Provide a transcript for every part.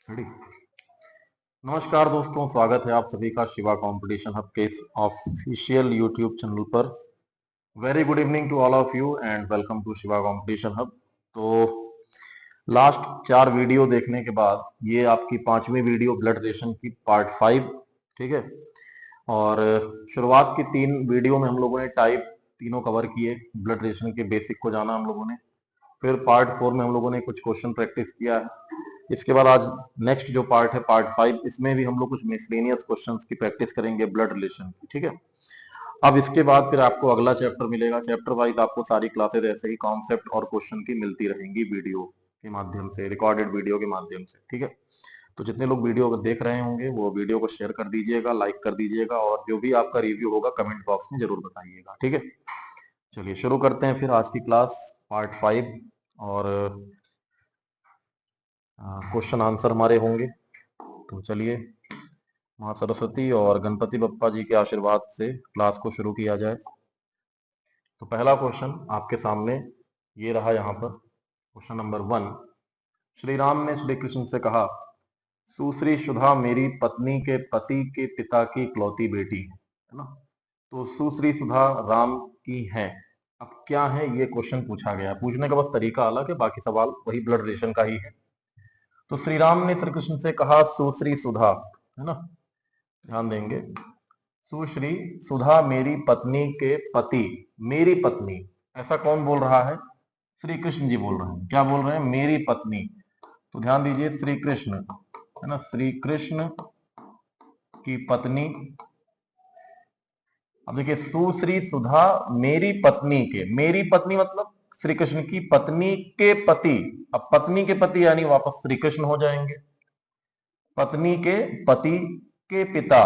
Ready. नमस्कार दोस्तों, स्वागत है आप सभी का शिवा कंपटीशन हब के ऑफिशियल यूट्यूब चैनल पर। Very good evening to all of you and welcome to Shiva competition hub. तो लास्ट 4 वीडियो देखने के बाद ये आपकी 5वीं वीडियो ब्लड रिलेशन की पार्ट 5, ठीक है। और शुरुआत की 3 वीडियो में हम लोगों ने टाइप तीनों कवर किए, ब्लड रिलेशन के बेसिक को जाना हम लोगों ने। फिर पार्ट 4 में हम लोगों ने कुछ क्वेश्चन प्रैक्टिस किया है। इसके बाद आज नेक्स्ट जो पार्ट है पार्ट 5, इसमें भी हम लोग कुछ मिसलेनियस क्वेश्चंस की प्रैक्टिस करेंगे ब्लड रिलेशन की, ठीक है। अब इसके बाद फिर आपको अगला चैप्टर मिलेगा। चैप्टर वाइज आपको सारी क्लासेस ऐसे ही कॉन्सेप्ट और क्वेश्चन की मिलती रहेंगी वीडियो के माध्यम से, रिकॉर्डेड वीडियो के माध्यम से, ठीक है। तो जितने लोग वीडियो देख रहे होंगे वो वीडियो को शेयर कर दीजिएगा, लाइक कर दीजिएगा, और जो भी आपका रिव्यू होगा कमेंट बॉक्स में जरूर बताइएगा, ठीक है। चलिए शुरू करते हैं फिर आज की क्लास पार्ट 5। और क्वेश्चन आंसर हमारे होंगे। तो चलिए माँ सरस्वती और गणपति बप्पा जी के आशीर्वाद से क्लास को शुरू किया जाए। तो पहला क्वेश्चन आपके सामने ये रहा। यहाँ पर क्वेश्चन नंबर 1। श्री राम ने श्री कृष्ण से कहा, सुश्री सुधा मेरी पत्नी के पति के पिता की इकलौती बेटी है ना। तो सुश्री सुधा राम की है। अब क्या है ये क्वेश्चन पूछा गया। पूछने का बस तरीका अलग है, बाकी सवाल वही ब्लड रिलेशन का ही है। तो श्री राम ने श्री कृष्ण से कहा सुश्री सुधा, है ना, ध्यान देंगे। सुश्री सुधा मेरी पत्नी के पति, मेरी पत्नी, ऐसा कौन बोल रहा है? श्री कृष्ण जी बोल रहे हैं। क्या बोल रहे हैं? मेरी पत्नी। तो ध्यान दीजिए, श्री कृष्ण, है ना, श्री कृष्ण की पत्नी। अब देखिए, सुश्री सुधा मेरी पत्नी के, मेरी पत्नी मतलब श्री कृष्ण की पत्नी के पति। अब पत्नी के पति यानी वापस श्री कृष्ण हो जाएंगे। पत्नी के पति के पिता,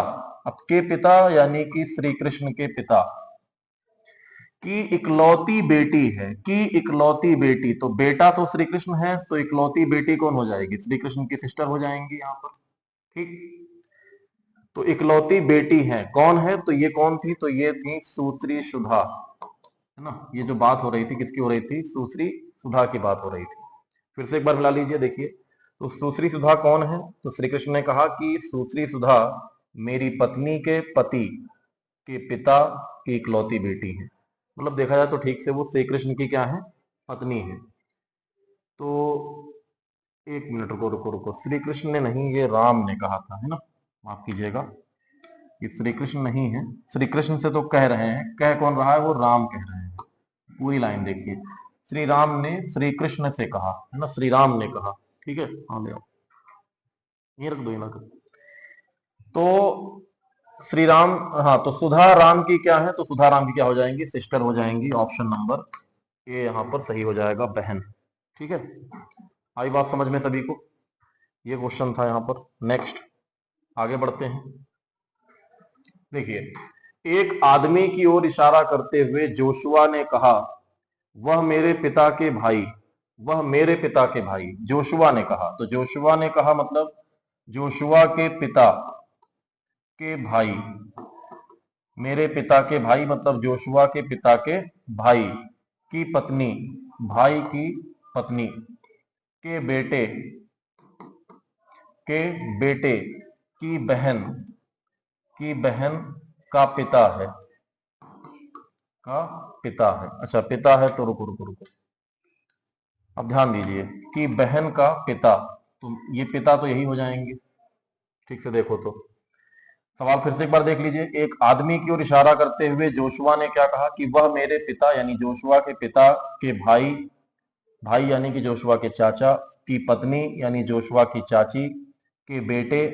अब के पिता यानी कि श्री कृष्ण के पिता की इकलौती बेटी है। की इकलौती बेटी, तो बेटा तो श्री कृष्ण है, तो इकलौती बेटी कौन हो जाएगी? श्री कृष्ण की सिस्टर हो जाएंगी यहाँ पर, ठीक। तो इकलौती बेटी है, कौन है? तो ये कौन थी? तो ये थी सुश्री सुधा, है ना। ये जो बात हो रही थी किसकी हो रही थी? सुश्री सुधा की बात हो रही थी। फिर से एक बार मिला लीजिए, देखिए। तो सुश्री सुधा कौन है? तो श्री कृष्ण ने कहा कि सुश्री सुधा मेरी पत्नी के पति के पिता की इकलौती बेटी है। मतलब देखा जाए तो ठीक से वो श्री कृष्ण की क्या है? पत्नी है। तो एक मिनट, रुको रुको रुको, श्री कृष्ण ने नहीं, ये राम ने कहा था, है ना, माफ कीजिएगा, ये श्री कृष्ण नहीं है। श्री कृष्ण से तो कह रहे हैं, कह कौन रहा है? वो राम कह रहे हैं। पूरी लाइन देखिए, श्री राम ने श्री कृष्ण से कहा, है ना, श्री राम ने कहा, ठीक है। हाँ ले आओ, ये रख दो, ये रख दो। तो श्री राम, हाँ, तो सुधा राम की क्या है? तो सुधा राम की क्या हो जाएंगी? सिस्टर हो जाएंगी। ऑप्शन नंबर ए यहाँ पर सही हो जाएगा, बहन, ठीक है। आई बात समझ में सभी को? ये क्वेश्चन था यहाँ पर। नेक्स्ट आगे बढ़ते हैं। देखिए, एक आदमी की ओर इशारा करते हुए जोशुआ ने कहा, वह मेरे पिता के भाई, वह मेरे पिता के भाई। जोशुआ ने कहा, तो जोशुआ ने कहा मतलब जोशुआ के पिता के भाई, मेरे पिता के भाई मतलब जोशुआ के पिता के भाई की पत्नी, भाई की पत्नी के बेटे, के बेटे की बहन, की बहन का पिता है, का पिता है। अच्छा, पिता है तो रुको रुको रुको, अब ध्यान दीजिए कि बहन का पिता, तो ये पिता तो यही हो जाएंगे। ठीक से देखो तो सवाल फिर से एक बार देख लीजिए। एक आदमी की ओर इशारा करते हुए जोशुआ ने क्या कहा? कि वह मेरे पिता यानी जोशुआ के पिता के भाई, भाई यानी कि जोशुआ के चाचा की पत्नी यानी जोशुआ की चाची के बेटे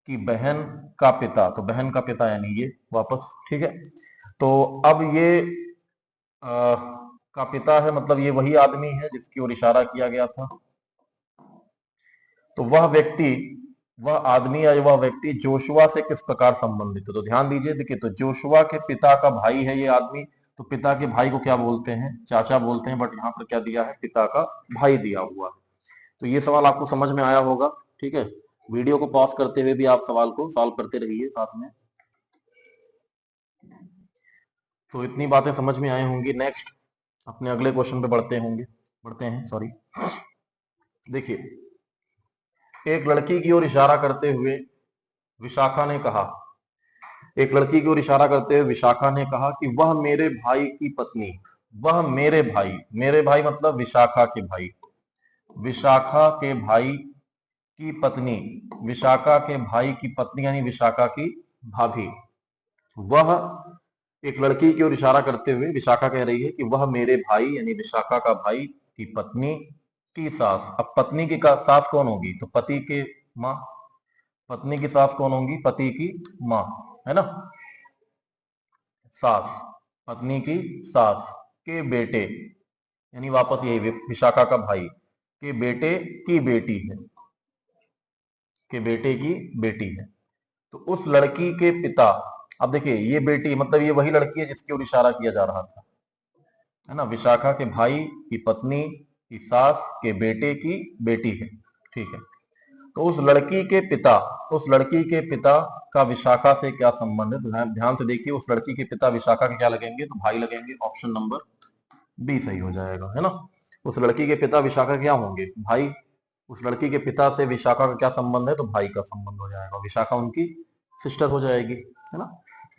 की बहन का पिता, तो बहन का पिता यानी ये वापस, ठीक है। तो अब ये का पिता है मतलब ये वही आदमी है जिसकी ओर इशारा किया गया था। तो वह व्यक्ति, वह आदमी या वह व्यक्ति जोशुआ से किस प्रकार संबंधित है? तो ध्यान दीजिए, देखिए, तो जोशुआ के पिता का भाई है ये आदमी, तो पिता के भाई को क्या बोलते हैं? चाचा बोलते हैं, बट यहाँ पर क्या दिया है? पिता का भाई दिया हुआ है। तो ये सवाल आपको समझ में आया होगा, ठीक है। वीडियो को पॉज करते हुए भी आप सवाल को सॉल्व करते रहिए साथ में। तो इतनी बातें समझ में आई होंगी। नेक्स्ट अपने अगले क्वेश्चन पे बढ़ते हैं, सॉरी। देखिए, एक लड़की की ओर इशारा करते हुए विशाखा ने कहा, एक लड़की की ओर इशारा करते हुए विशाखा ने कहा कि वह मेरे भाई की पत्नी, वह मेरे भाई मतलब विशाखा के भाई, विशाखा के भाई की पत्नी, विशाखा के भाई की पत्नी यानी विशाखा की भाभी, वह, एक लड़की की ओर इशारा करते हुए विशाखा कह रही है कि वह मेरे भाई यानी विशाखा का भाई की पत्नी की सास। अब पत्नी की सास कौन होगी, तो पति के माँ, पत्नी की सास कौन होगी, पति की माँ, है ना, सास, पत्नी की सास के बेटे यानी वापस यही विशाखा का भाई के बेटे की बेटी है, के बेटे की बेटी है। तो उस लड़की के पिता, अब देखिए ये बेटी मतलब ये वही लड़की है जिसकी ओर इशारा किया जा रहा था, है ना, विशाखा के भाई की पत्नी की सास के बेटे की बेटी है, ठीक है। तो उस लड़की के पिता, उस लड़की के पिता का विशाखा से क्या संबंध है, तो ध्यान से देखिए, उस लड़की के पिता विशाखा के क्या लगेंगे, तो भाई लगेंगे, ऑप्शन नंबर बी सही हो जाएगा, है ना। उस लड़की के पिता विशाखा क्या होंगे, भाई, उस लड़की के पिता से विशाखा का क्या संबंध है, तो भाई का संबंध हो जाएगा, विशाखा उनकी सिस्टर हो जाएगी, है ना।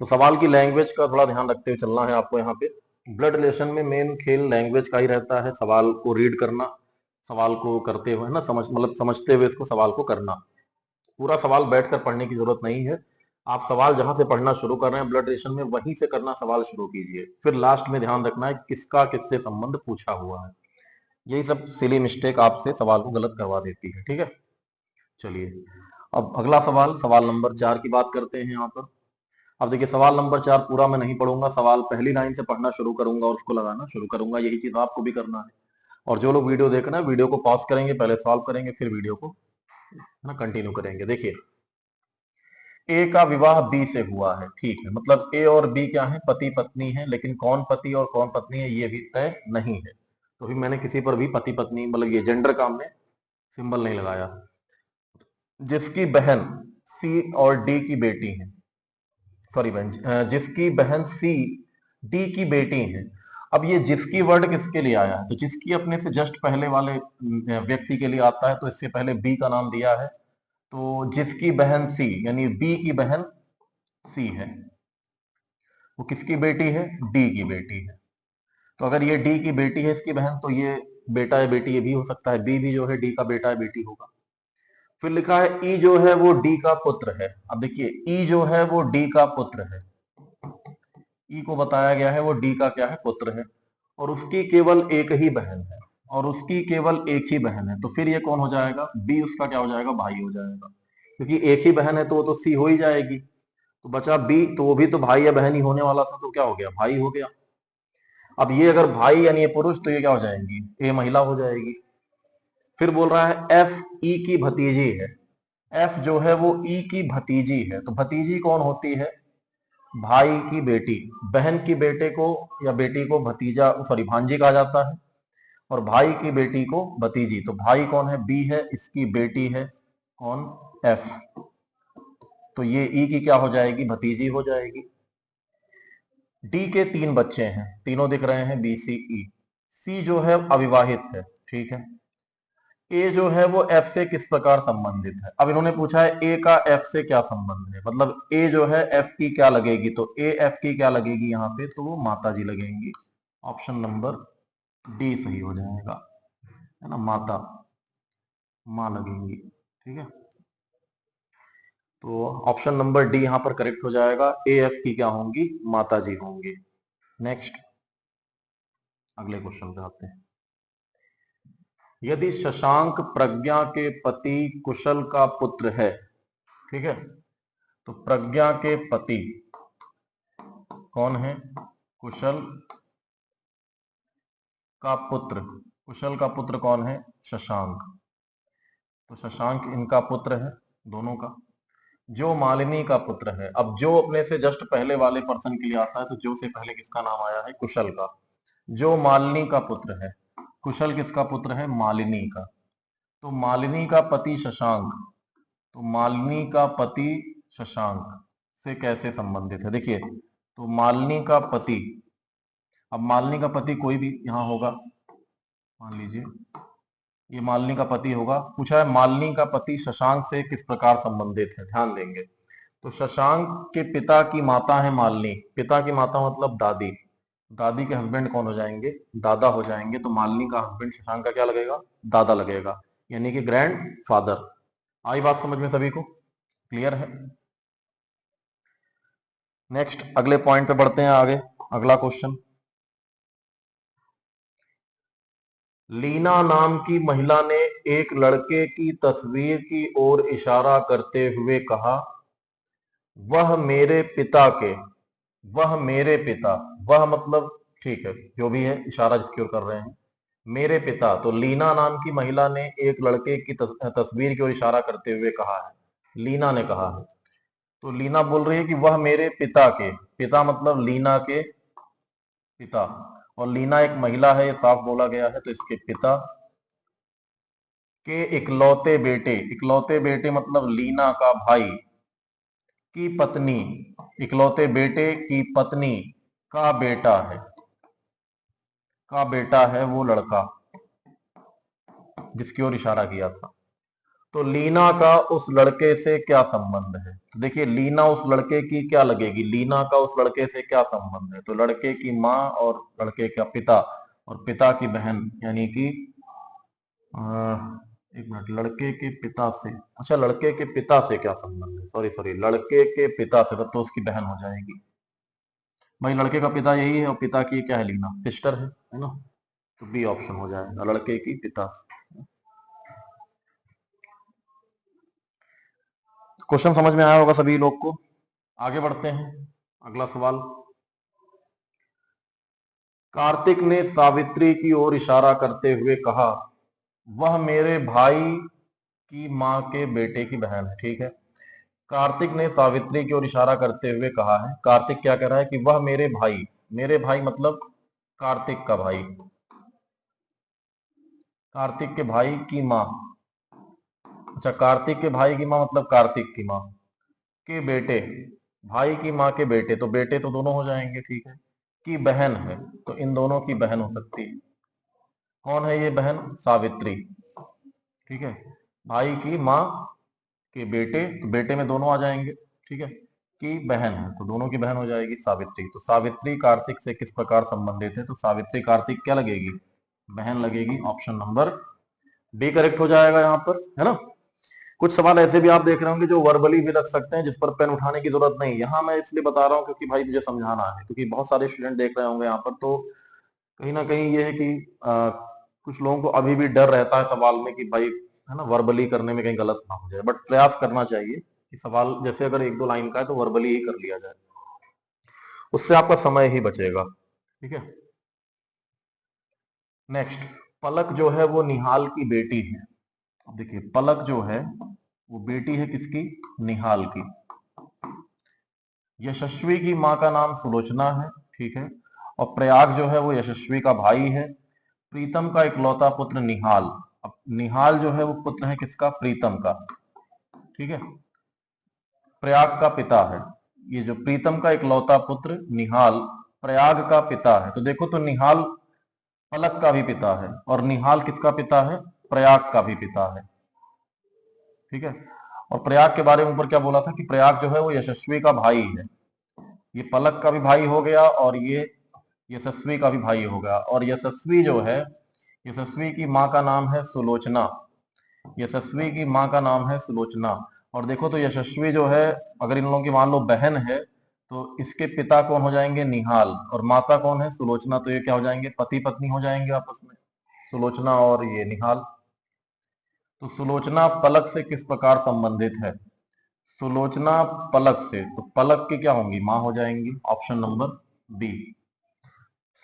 तो सवाल की लैंग्वेज का थोड़ा ध्यान रखते हुए चलना है आपको। यहाँ पे ब्लड रिलेशन में मेन खेल लैंग्वेज का ही रहता है, सवाल को रीड करना, सवाल को करते हुए, है ना, समझते हुए इसको सवाल को करना। पूरा सवाल बैठकर पढ़ने की जरूरत नहीं है, आप सवाल जहां से पढ़ना शुरू कर रहे हैं ब्लड रिलेशन में वहीं से करना सवाल शुरू कीजिए, फिर लास्ट में ध्यान रखना है किसका किससे संबंध पूछा हुआ है। यही सब सिली मिस्टेक आपसे सवाल को गलत करवा देती है, ठीक है। चलिए अब अगला सवाल, सवाल नंबर 4 की बात करते हैं यहाँ पर। अब देखिए सवाल नंबर 4 पूरा मैं नहीं पढ़ूंगा, सवाल पहली लाइन से पढ़ना शुरू करूंगा और उसको लगाना शुरू करूंगा, यही चीज आपको भी करना है। और जो लोग वीडियो देख रहे हैं वीडियो को पॉज करेंगे, पहले सॉल्व करेंगे, फिर वीडियो को ना कंटिन्यू करेंगे। देखिए ए का विवाह बी से हुआ है, ठीक है, मतलब ए और बी क्या है, पति पत्नी है, लेकिन कौन पति और कौन पत्नी है ये भी तय नहीं है। तो भी मैंने किसी पर भी पति पत्नी मतलब ये जेंडर का हमने सिंबल नहीं लगाया। जिसकी बहन सी और डी की बेटी है, सॉरी बहन, जिसकी बहन सी डी की बेटी है। अब ये जिसकी वर्ड किसके लिए आया है, तो जिसकी अपने से जस्ट पहले वाले व्यक्ति के लिए आता है, तो इससे पहले बी का नाम दिया है, तो जिसकी बहन सी यानी बी की बहन सी है, वो किसकी बेटी है, डी की बेटी है। तो अगर ये डी की बेटी है इसकी बहन, तो ये बेटा या बेटी ये भी हो सकता है, बी भी जो है डी का बेटा या बेटी होगा। फिर लिखा है ई जो है वो डी का पुत्र है। अब देखिए ई जो है वो डी का पुत्र है, ई को बताया गया है वो डी का क्या है, पुत्र है, और उसकी केवल एक ही बहन है, और उसकी केवल एक ही बहन है, तो फिर ये कौन हो जाएगा, बी उसका क्या हो जाएगा, भाई हो जाएगा, क्योंकि एक ही बहन है तो वो तो सी हो ही जाएगी। तो बचा बी, तो वो भी तो भाई या बहन ही होने वाला था, तो क्या हो गया, भाई हो गया। अब ये अगर भाई यानी ये पुरुष, तो ये क्या हो जाएंगी, ये महिला हो जाएगी। फिर बोल रहा है एफ ई की भतीजी है, एफ जो है वो ई की भतीजी है, तो भतीजी कौन होती है, भाई की बेटी, बहन की बेटे को या बेटी को भतीजा सॉरी भांजी कहा जाता है, और भाई की बेटी को भतीजी। तो भाई कौन है, बी है, इसकी बेटी है कौन, एफ, तो ये ई की क्या हो जाएगी, भतीजी हो जाएगी। डी के 3 बच्चे हैं, तीनों दिख रहे हैं, बी सी ई। सी जो है अविवाहित है, ठीक है। ए जो है वो एफ से किस प्रकार संबंधित है, अब इन्होंने पूछा है ए का एफ से क्या संबंध है, मतलब ए जो है एफ की क्या लगेगी, तो ए एफ की क्या लगेगी यहाँ पे, तो वो माता जी लगेंगी, ऑप्शन नंबर डी सही हो जाएगा, है ना, माता, माँ लगेंगी, ठीक है। तो ऑप्शन नंबर डी यहाँ पर करेक्ट हो जाएगा, ए एफ की क्या होंगी, माता जी होंगी। नेक्स्ट अगले क्वेश्चन पे आते हैं। यदि शशांक प्रज्ञा के पति कुशल का पुत्र है, ठीक है, तो प्रज्ञा के पति कौन है, कुशल का पुत्र, कुशल का पुत्र कौन है, शशांक, तो शशांक इनका पुत्र है दोनों का। जो मालिनी का पुत्र है, अब जो अपने से जस्ट पहले वाले पर्सन के लिए आता है, तो जो से पहले किसका नाम आया है, कुशल का, जो मालिनी का पुत्र है, कुशल किसका पुत्र है, मालिनी का, तो मालिनी का पति शशांक, तो मालिनी का पति शशांक से कैसे संबंधित है, देखिए तो मालिनी का पति, अब मालिनी का पति कोई भी यहां होगा, मान लीजिए ये मालिनी का पति होगा। पूछा है मालिनी का पति शशांक से किस प्रकार संबंधित है, ध्यान देंगे। तो शशांक के पिता की माता है मालिनी, पिता की माता मतलब दादी, दादी के हस्बैंड कौन हो जाएंगे, दादा हो जाएंगे। तो मालिनी का हस्बैंड शशांक का क्या लगेगा, दादा लगेगा, यानी कि ग्रैंड फादर। आई बात समझ में सभी को, क्लियर है। नेक्स्ट अगले पॉइंट पे बढ़ते हैं आगे। अगला क्वेश्चन, लीना नाम की महिला ने एक लड़के की तस्वीर की ओर इशारा करते हुए कहा, वह मेरे पिता के, वह मेरे पिता, वह मतलब ठीक है जो भी है, इशारा जिसकी ओर कर रहे हैं, मेरे पिता। तो लीना नाम की महिला ने एक लड़के की तस्वीर की ओर इशारा करते हुए कहा है, लीना ने कहा है। तो लीना बोल रही है कि वह मेरे पिता के, पिता मतलब लीना के पिता, और लीना एक महिला है, ये साफ बोला गया है, तो इसके पिता के इकलौते बेटे, इकलौते बेटे मतलब लीना का भाई की पत्नी, इकलौते बेटे की पत्नी का बेटा है, का बेटा है वो लड़का जिसकी ओर इशारा किया था। तो लीना का उस लड़के से क्या संबंध है, तो देखिए लीना उस लड़के की क्या लगेगी, लीना का उस लड़के से क्या संबंध है, तो लड़के की माँ और लड़के का पिता और पिता की बहन, यानी कि एक मिनट, लड़के के पिता से, अच्छा लड़के के पिता से क्या संबंध है, सॉरी सॉरी, लड़के के पिता से, तब तो उसकी बहन हो जाएगी भाई, लड़के का पिता यही है और पिता की क्या है, लीना सिस्टर है ना। तो बी ऑप्शन हो जाएगा, लड़के की पिता से। क्वेश्चन समझ में आया होगा सभी लोग को। आगे बढ़ते हैं, अगला सवाल, कार्तिक ने सावित्री की ओर इशारा करते हुए कहा, वह मेरे भाई की माँ के बेटे की बहन है, ठीक है। कार्तिक ने सावित्री की ओर इशारा करते हुए कहा है, कार्तिक क्या कह रहा है कि वह मेरे भाई, मेरे भाई मतलब कार्तिक का भाई, कार्तिक के भाई की माँ, अच्छा कार्तिक के भाई की माँ मतलब कार्तिक की माँ के बेटे, भाई की माँ के बेटे, तो बेटे तो दोनों हो जाएंगे, ठीक है, की बहन है, तो इन दोनों की बहन हो सकती है। कौन है ये बहन, सावित्री, ठीक है, भाई की माँ के बेटे, तो बेटे में दोनों आ जाएंगे, ठीक है, की बहन है, तो दोनों की बहन हो जाएगी सावित्री। तो सावित्री कार्तिक से किस प्रकार संबंधित है, तो सावित्री कार्तिक क्या लगेगी, बहन लगेगी। ऑप्शन नंबर बी करेक्ट हो जाएगा यहाँ पर, है ना। कुछ सवाल ऐसे भी आप देख रहे होंगे जो वर्बली भी रख सकते हैं, जिस पर पेन उठाने की जरूरत नहीं। यहाँ मैं इसलिए बता रहा हूँ क्योंकि भाई मुझे समझाना है, क्योंकि बहुत सारे स्टूडेंट देख रहे होंगे यहाँ पर, तो कहीं ना कहीं ये है कि कुछ लोगों को अभी भी डर रहता है सवाल में कि भाई है ना, वर्बली करने में कहीं गलत ना हो जाए, बट प्रयास करना चाहिए कि सवाल जैसे अगर एक दो लाइन का है तो वर्बली ही कर लिया जाए, उससे आपका समय ही बचेगा, ठीक है। नेक्स्ट, पलक जो है वो निहाल की बेटी है। अब देखिए पलक जो है वो बेटी है किसकी, निहाल की। यशस्वी की माँ का नाम सुलोचना है, ठीक है, और प्रयाग जो है वो यशस्वी का भाई है। प्रीतम का इकलौता पुत्र निहाल, अब निहाल जो है वो पुत्र है किसका, प्रीतम का, ठीक है, प्रयाग का पिता है। ये जो प्रीतम का इकलौता पुत्र निहाल प्रयाग का पिता है, तो देखो तो निहाल पलक का भी पिता है और निहाल किसका पिता है, प्रयाग का भी पिता है, ठीक है। और प्रयाग के बारे में ऊपर क्या बोला था कि प्रयाग जो है वो यशस्वी का भाई है, ये पलक का भी भाई हो गया और ये यशस्वी का भी भाई हो गया। और यशस्वी जो है, यशस्वी की माँ का नाम है सुलोचना, यशस्वी की माँ का नाम है सुलोचना। और देखो तो यशस्वी जो है, अगर इन लोगों की मान लो बहन है, तो इसके पिता कौन हो जाएंगे, निहाल, और माता कौन है, सुलोचना, तो ये क्या हो जाएंगे, पति पत्नी हो जाएंगे आपस में, सुलोचना और ये निहाल। तो सुलोचना पलक से किस प्रकार संबंधित है, सुलोचना पलक से, तो पलक की क्या होंगी, माँ हो जाएंगी। ऑप्शन नंबर बी,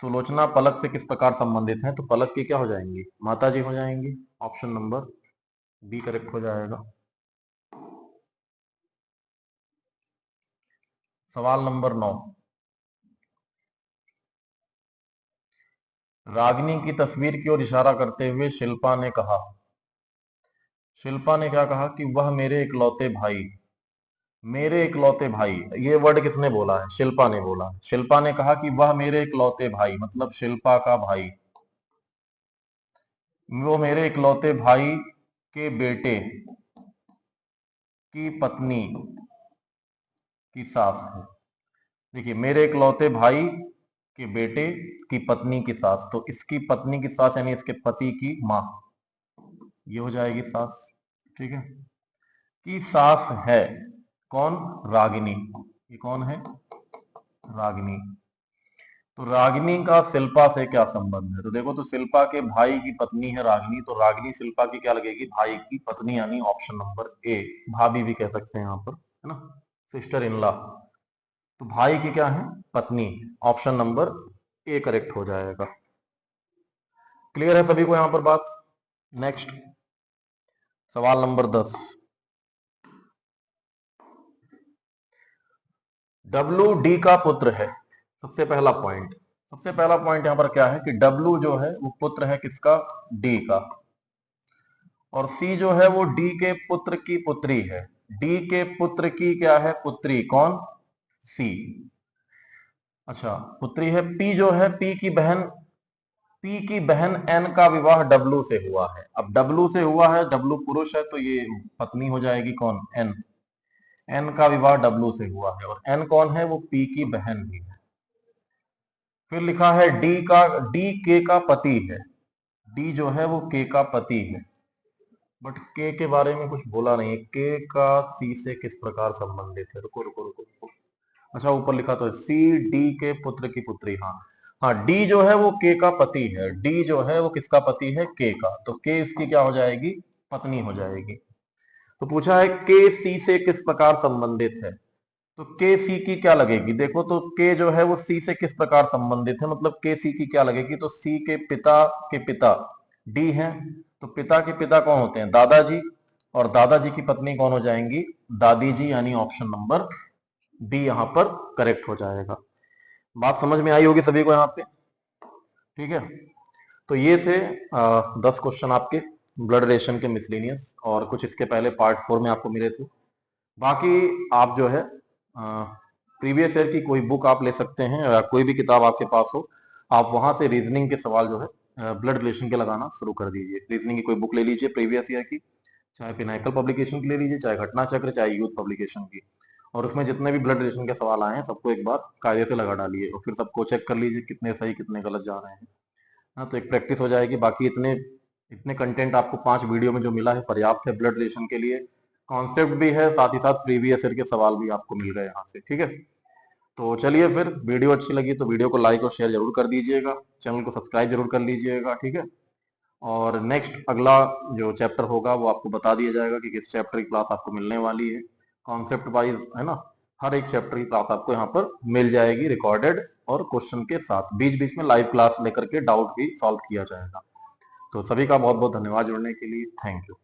सुलोचना पलक से किस प्रकार संबंधित है, तो पलक की क्या हो जाएंगी, माता जी हो जाएंगी। ऑप्शन नंबर बी करेक्ट हो जाएगा। सवाल नंबर 9, रागिनी की तस्वीर की ओर इशारा करते हुए शिल्पा ने कहा, शिल्पा ने क्या कहा कि वह मेरे इकलौते भाई, मेरे इकलौते भाई, ये वर्ड किसने बोला है, शिल्पा ने बोला। शिल्पा ने कहा कि वह मेरे इकलौते भाई मतलब शिल्पा का भाई, वो मेरे इकलौते भाई के बेटे की पत्नी की सास है। देखिए, मेरे इकलौते भाई के बेटे की पत्नी की सास, तो इसकी पत्नी की सास यानी इसके पति की माँ, ये हो जाएगी सास। ठीक है, की सास है कौन? रागिनी। ये कौन है? रागिनी। तो रागिनी का शिल्पा से क्या संबंध है? तो देखो, तो शिल्पा के भाई की पत्नी है रागिनी, तो रागिनी शिल्पा की क्या लगेगी? भाई की पत्नी, यानी ऑप्शन नंबर ए, भाभी भी कह सकते हैं यहाँ पर, है ना, सिस्टर इन लॉ। तो भाई की क्या है? पत्नी। ऑप्शन नंबर ए करेक्ट हो जाएगा। क्लियर है सभी को यहां पर बात? नेक्स्ट सवाल नंबर 10। डब्लू डी का पुत्र है। सबसे पहला पॉइंट, यहां पर क्या है कि डब्लू जो है वो पुत्र है किसका? डी का। और सी जो है वो डी के पुत्र की पुत्री है। डी के पुत्र की क्या है? पुत्री। कौन? सी। अच्छा, पुत्री है। पी जो है, पी की बहन एन का विवाह डब्लू से हुआ है। अब डब्लू से हुआ है, डब्लू पुरुष है, तो ये पत्नी हो जाएगी कौन? एन। एन का विवाह डब्लू से हुआ है, और एन कौन है? वो पी की बहन भी है। फिर लिखा है डी के का पति है। डी जो है वो के का पति है, बट के बारे में कुछ बोला नहीं है। के का सी से किस प्रकार संबंधित है? रुको रुको रुको रुको। अच्छा, ऊपर लिखा तो है सी डी के पुत्र की पुत्री। हाँ हाँ, डी जो है वो के का पति है। डी जो है वो किसका पति है? के का। तो के इसकी क्या हो जाएगी? पत्नी हो जाएगी। तो पूछा है के सी से किस प्रकार संबंधित है, तो के सी की क्या लगेगी? देखो, तो के जो है वो सी से किस प्रकार संबंधित है, मतलब के सी की क्या लगेगी? तो सी के पिता डी हैं, तो पिता के पिता कौन होते हैं? दादाजी। और दादाजी की पत्नी कौन हो जाएंगी? दादी जी, यानी ऑप्शन नंबर डी यहां पर करेक्ट हो जाएगा। बात समझ में आई होगी सभी को यहाँ पे? ठीक है, तो ये थे 10 क्वेश्चन आपके ब्लड रिलेशन के मिसलेनियस, और कुछ इसके पहले पार्ट 4 में आपको मिले थे। बाकी आप जो है प्रीवियस ईयर की कोई बुक आप ले सकते हैं, या कोई भी किताब आपके पास हो, आप वहां से रीजनिंग के सवाल जो है ब्लड रिलेशन के लगाना शुरू कर दीजिए। रीजनिंग की कोई बुक ले लीजिए प्रीवियस ईयर की, चाहे पिनाकल पब्लिकेशन की ले लीजिए, चाहे घटना चक्र, चाहे यूथ पब्लिकेशन की, और उसमें जितने भी ब्लड रिलेशन के सवाल आए हैं सबको एक बार कायदे से लगा डालिए, और फिर सबको चेक कर लीजिए कितने सही कितने गलत जा रहे हैं। हाँ, तो एक प्रैक्टिस हो जाएगी। बाकी इतने इतने कंटेंट आपको 5 वीडियो में जो मिला है पर्याप्त है ब्लड रिलेशन के लिए। कॉन्सेप्ट भी है, साथ ही साथ प्रीवियस ईयर के सवाल भी आपको मिल गए यहाँ से। ठीक है, तो चलिए, फिर वीडियो अच्छी लगी तो वीडियो को लाइक और शेयर जरूर कर दीजिएगा, चैनल को सब्सक्राइब जरूर कर लीजिएगा। ठीक है, और नेक्स्ट अगला जो चैप्टर होगा वो आपको बता दिया जाएगा कि किस चैप्टर की क्लास आपको मिलने वाली है, कॉन्सेप्ट वाइज, है ना। हर एक चैप्टर की क्लास आपको यहाँ पर मिल जाएगी रिकॉर्डेड और क्वेश्चन के साथ। बीच बीच में लाइव क्लास लेकर के डाउट भी सॉल्व किया जाएगा। तो सभी का बहुत बहुत धन्यवाद जुड़ने के लिए। Thank you.